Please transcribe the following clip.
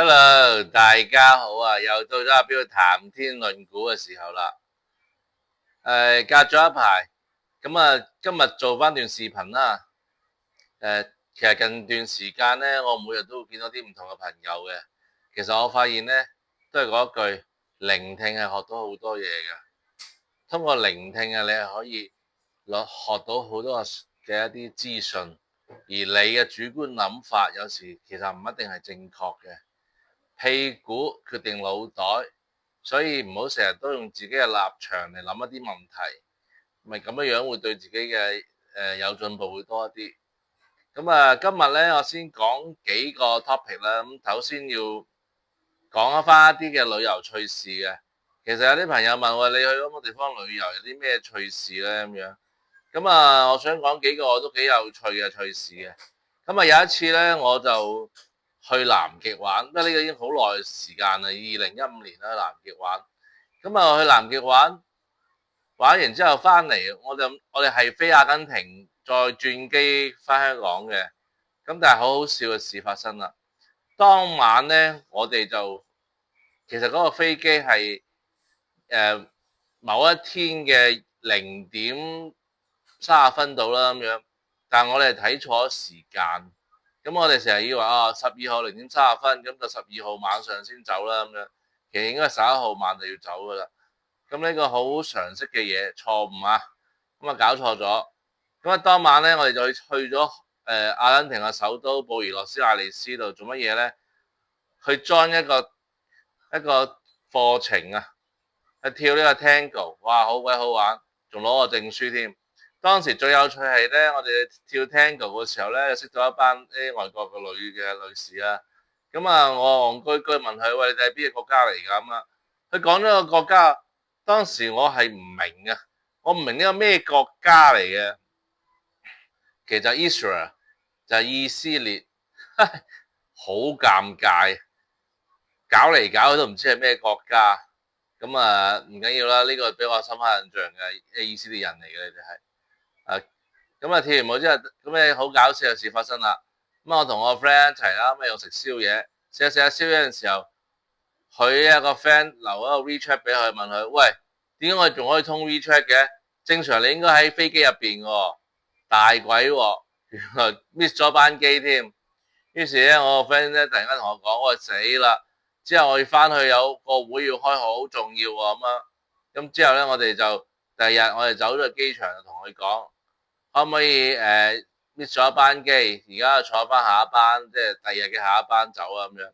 Hello，大家好啊！又到咗阿彪談天論股嘅時候啦。隔咗一排，咁啊，今日做翻段視頻啦。其實近段時間咧，我每日都會見到啲唔同嘅朋友嘅。其實我發現咧，都係嗰一句，聆聽係學到好多嘢嘅。通過聆聽啊，你係可以學到好多嘅一啲資訊，而你嘅主觀諗法有時其實唔一定係正確嘅。屁股決定腦袋，所以唔好成日都用自己嘅立場嚟諗一啲問題，咪咁樣會對自己嘅有進步會多一啲。咁啊，今日咧我先講幾個 topic 啦。咁首先要講翻一啲嘅旅遊趣事嘅。其實有啲朋友問我，你去嗰個地方旅遊有啲咩趣事咧咁樣。咁啊，我想講幾個都幾有趣嘅趣事嘅。咁啊，有一次咧，我就去南極玩，不過呢個已經好耐時間啦，2015年啦，南極玩。咁啊，去南極玩，玩完之後翻嚟，我哋係飛阿根廷，再轉機翻香港嘅。咁但係好好笑嘅事發生啦。當晚咧，我哋就其實嗰個飛機係某一天嘅0點30分到啦咁樣，但係我哋睇錯時間。咁我哋成日以為12號0點30分，咁就12號晚上先走啦咁樣，其實應該11號晚就要走噶啦。咁呢個好常識嘅嘢錯誤啊，咁啊搞錯咗。咁啊當晚咧，我哋就去咗阿根廷嘅首都布宜諾斯艾利斯度做乜嘢咧？去 join 一個課程啊，去跳呢個 Tango，哇好鬼好玩，仲攞個證書添。當時最有趣係咧，我哋跳 Tango 嘅時候咧，識到一班啲外國嘅女士啊。咁啊，我戇居居問佢：喂，你哋係邊個國家嚟㗎？咁啊，佢講咗個國家，當時我係唔明啊，我唔明呢個咩國家嚟嘅。其實 Israel 就係以色列，好尷尬，搞嚟搞去都唔知係咩國家。咁啊，唔緊要啦，呢個俾我深刻印象嘅以色列人嚟嘅，你哋係。咁啊，跳完舞之後，咁你好搞笑嘅事發生啦。咁我同我 friend 一齊啦，咁啊又食宵夜，食下宵夜嘅時候，佢有個 friend 留一個 WeChat 俾佢，問佢：喂，點解我哋仲可以通 WeChat 嘅？正常你應該喺飛機入邊喎，大鬼喎，原來 miss 咗班機添。於是咧，我個 friend 咧突然間同我講：喂，死啦！之後我要翻去有個會要開，好重要喎咁啊。咁之後咧，我哋就第二日我哋走咗去機場，就同佢講。可唔可以miss 咗一班機，而家坐翻下一班，即係第二日嘅下一班走啊咁樣。